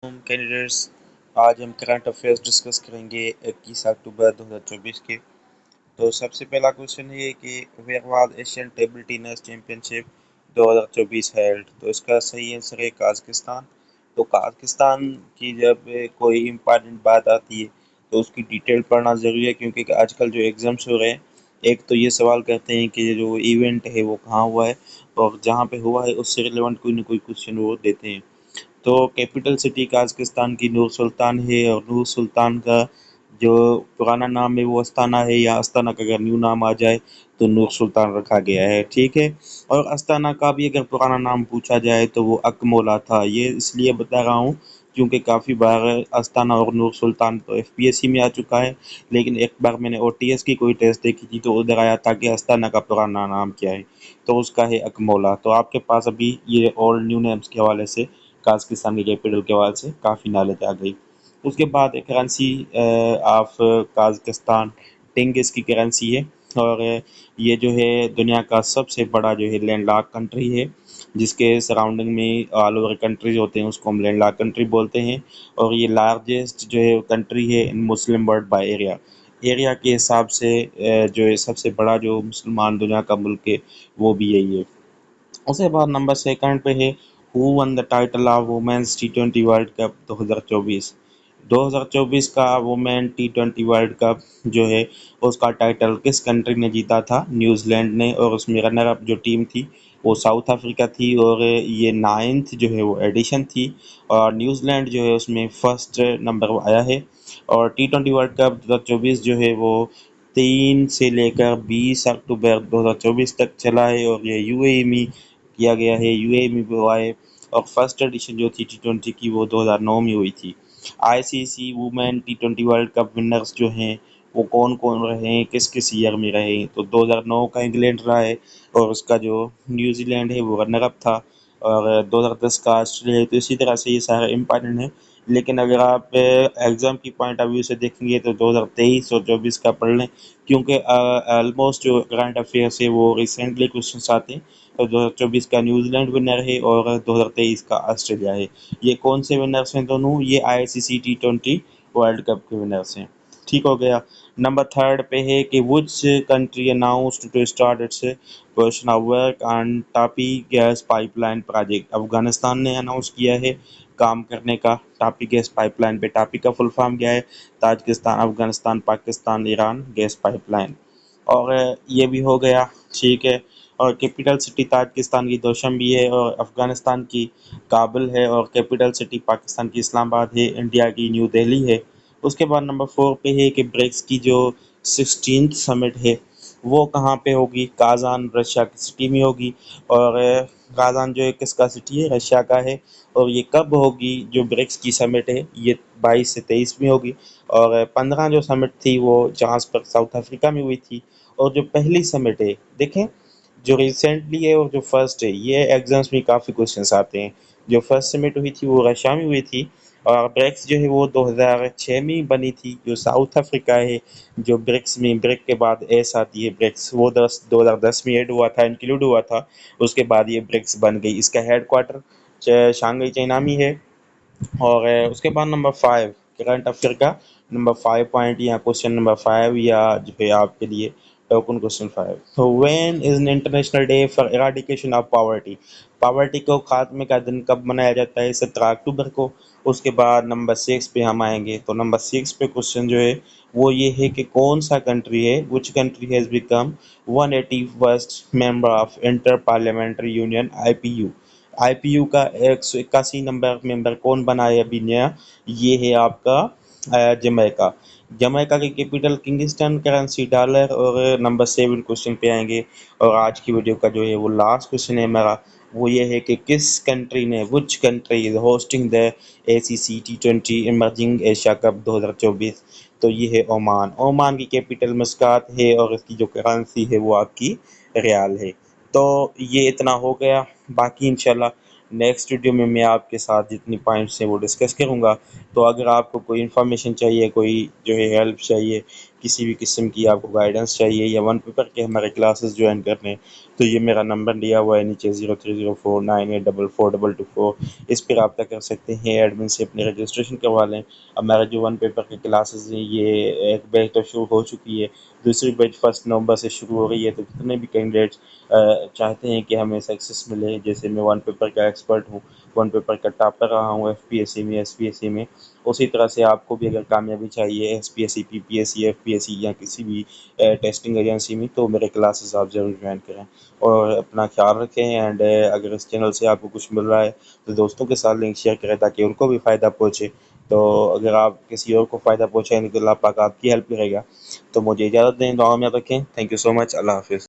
Candidates آج ہم current affairs discuss کریں گے 21 اکتوبر 2024 کے. تو سب سے پہلا کوشچن ہے کہ where was Asian table tennis championship 2024 held. تو اس کا صحیح آنسر ہے قازقستان. تو قازقستان کی جب کوئی امپارٹنٹ بات آتی ہے تو اس کی ڈیٹیل پڑھنا ضروری ہے، کیونکہ آج کل جو ایگزامس ہو رہے ہیں ایک تو یہ سوال کرتے ہیں کہ جو ایونٹ ہے وہ کہاں ہوا ہے، اور جہاں پہ ہوا ہے اس سے ریلیونٹ کوئی نہ کوئی کوشچن وہ دیتے ہیں. تو کیپٹل سٹی قازقستان کی نور سلطان ہے، اور نور سلطان کا جو پرانا نام ہے وہ استانہ ہے، یا استانہ کا اگر نیو نام آ جائے تو نور سلطان رکھا گیا ہے. ٹھیک ہے. اور استانہ کا بھی اگر پرانا نام پوچھا جائے تو وہ اکمولا تھا. یہ اس لیے بتا رہا ہوں کیونکہ کافی بار استانہ اور نور سلطان تو FPSC میں آ چکا ہے، لیکن ایک بار میں نے OTS کی کوئی ٹیسٹ دیکھی تھی تو ادھر آیا تھا کہ استانہ کا پرانا نام کیا ہے، تو اس کا ہے اکمولا. تو آپ کے پاس ابھی یہ اولڈ نیو نیمز کے حوالے سے قازقستان کی کیپٹل کے حوالے سے کافی نالج آ گئی. اس کے بعد کرنسی آف قازقستان ٹنگس کی کرنسی ہے، اور یہ جو ہے دنیا کا سب سے بڑا جو ہے لینڈ لاک کنٹری ہے، جس کے سراؤنڈنگ میں آل اوور کنٹریز ہوتے ہیں، اس کو ہم لینڈ لاک کنٹری بولتے ہیں. اور یہ لارجسٹ جو ہے کنٹری ہے ان مسلم ورلڈ بائی ایریا کے حساب سے. جو ہے سب سے بڑا جو مسلمان دنیا کا ملک ہے وہ بھی یہی ہے. اس کے بعد نمبر سیکنڈ پہ ہے who won the title of women's T20 world cup 2024. 2024 کا وومین T20 ورلڈ کپ جو ہے اس کا ٹائٹل کس کنٹری نے جیتا تھا؟ نیوزی لینڈ نے. اور اس میں رنر اپ جو ٹیم تھی وہ ساؤتھ افریقہ تھی، اور یہ 9th جو ہے وہ ایڈیشن تھی، اور نیوزی لینڈ جو ہے اس میں فرسٹ نمبر آیا ہے. اور T20 ورلڈ کپ 2024 جو ہے وہ 3 سے لے کر 20 اکتوبر 2024 تک چلا ہے، اور یہ UAE میں کیا گیا ہے. UAE میں بھی ہوا ہے، اور فرسٹ ایڈیشن جو تھی T20 کی وہ 2009 میں ہوئی تھی. ICC women T20 world cup winners جو ہیں وہ کون کون رہے ہیں، کس کس ایئر میں رہے ہیں؟ تو 2009 کا انگلینڈ رہا ہے، اور اس کا جو نیوزی لینڈ ہے وہ رنر اپ تھا، اور 2010 کا آسٹریلیا ہے. تو اسی طرح سے یہ سارے امپارٹنٹ ہیں. لیکن اگر آپ ایگزام کی پوائنٹ آف ویو سے دیکھیں گے تو 2023 اور 2024 کا پڑھ لیں، کیونکہ آلموسٹ جو کرنٹ افیئرس ہے وہ ریسنٹلی کوشچنس آتے ہیں. تو 2024 کا نیوزی لینڈ ونر ہے، اور 2023 کا آسٹریلیا ہے. یہ کون سے ونرس ہیں دونوں؟ یہ ICC T20 ورلڈ کپ کے ونرس ہیں. ٹھیک ہو گیا. نمبر تھرڈ پہ ہے کہ which country announced to start its portion of work on TAPI gas pipeline project. Afghanistan نے اناؤنس کیا ہے کام کرنے کا ٹاپی گیس پائپ لائن پہ. ٹاپی کا فل فارم کیا ہے؟ Tajikistan Afghanistan Pakistan Iran gas pipeline. اور یہ بھی ہو گیا. ٹھیک ہے. اور کیپٹل سٹی تاجکستان کی دوشنبی ہے، اور افغانستان کی کابل ہے، اور کیپٹل سٹی پاکستان کی اسلام آباد ہے، انڈیا کی نیو دہلی ہے. اس کے بعد نمبر 4 پہ ہے کہ بریکس کی جو 16th سمٹ ہے وہ کہاں پہ ہوگی؟ کازان رشیا کی سٹی میں ہوگی. اور کازان جو ہے کس کا سٹی ہے؟ رشیا کا ہے. اور یہ کب ہوگی جو بریکس کی سمٹ ہے؟ یہ 22 سے 23 میں ہوگی. اور 15 جو سمٹ تھی وہ جہاز پر ساؤتھ افریقہ میں ہوئی تھی. اور جو پہلی سمٹ ہے دیکھیں جو ریسنٹلی ہے اور جو فرسٹ ہے، یہ ایگزامس میں کافی کوشچنس آتے ہیں. جو فرسٹ سمٹ ہوئی تھی وہ رشیا میں ہوئی تھی، اور بریکس جو ہے وہ 2006 میں بنی تھی. جو ساؤتھ افریقہ ہے جو بریکس میں، بریک کے بعد ایس آتی ہے بریکس، وہ 2010 میں ایڈ ہوا تھا، انکلوڈ ہوا تھا. اس کے بعد یہ بریکس بن گئی. اس کا ہیڈ کوارٹر شانگھائی چائنا میں ہے. اور اس کے بعد نمبر 5 کرنٹ افیئر کا نمبر 5 پوائنٹ یا کوشچن نمبر 5، یا جو ہے آپ کے لیے ٹوکن کوشچن 5. تو when is international day for eradication of poverty. Poverty کو خاتمے کا دن کب منایا جاتا ہے؟ 17 اکتوبر کو. اس کے بعد نمبر 6 پہ ہم آئیں گے. تو نمبر 6 پہ کوشچن جو ہے وہ یہ ہے کہ کون سا کنٹری ہے which country has become 181st member of inter parliamentary union IPU. IPU کا 181 نمبر ممبر کون بنا ہے ابھی نیا؟ یہ ہے آپ کا جمیکا. جمیکا کی کیپٹل کنگسٹن، کرنسی ڈالر. اور نمبر 7 کوشچن پہ آئیں گے. اور آج کی ویڈیو کا جو ہے وہ لاسٹ کوشچن ہے میرا، وہ یہ ہے کہ کس کنٹری نے which country is hosting the ACC T20 emerging Asia cup 2024. تو یہ ہے عمان. عمان کی کیپٹل مسکات ہے، اور اس کی جو کرنسی ہے وہ آپ کی ریال ہے. تو یہ اتنا ہو گیا. باقی انشاءاللہ نیکسٹ ویڈیو میں آپ کے ساتھ جتنی پوائنٹس ہیں وہ ڈسکس کروں گا. تو اگر آپ کو کوئی انفارمیشن چاہیے، کوئی جو ہے ہیلپ چاہیے، کسی بھی قسم کی آپ کو گائیڈنس چاہیے یا ون پیپر کے ہمارے کلاسز جوائن کرنے، تو یہ میرا نمبر لیا ہوا ہے نیچے 0304982224، اس پہ رابطہ کر سکتے ہیں، ایڈمن سے اپنے رجسٹریشن کروا لیں۔ ہمارا جو ون پیپر کے کلاسز ہیں یہ ایک بیچ تو شروع ہو چکی ہے، دوسری بیچ 1 نومبر سے شروع ہو رہی ہے، تو جتنے بھی کینڈیڈیٹس چاہتے ہیں کہ ہمیں سکسیس ملے، جیسے میں ون پیپر کا ایکسپرٹ ہوں، ون پیپر کا ٹاپر رہا ہوں FPSC میں SPSC میں، اسی طرح سے آپ کو بھی اگر کامیابی چاہیے SPSC PPSC FPSC یا کسی بھی ٹیسٹنگ ایجنسی میں، تو میرے کلاسز آپ ضرور جوائن کریں اور اپنا خیال رکھیں۔ اینڈ اگر اس چینل سے آپ کو کچھ مل رہا ہے تو دوستوں کے ساتھ لنک شیئر کریں تاکہ ان کو بھی فائدہ پہنچے۔ تو اگر آپ کسی اور کو فائدہ پہنچائیں گے تو اللہ پاک آپ کی ہیلپ کرے گا۔ تو مجھے اجازت دیں، دعا میں رکھیں۔ تھینک یو سو مچ، اللہ حافظ۔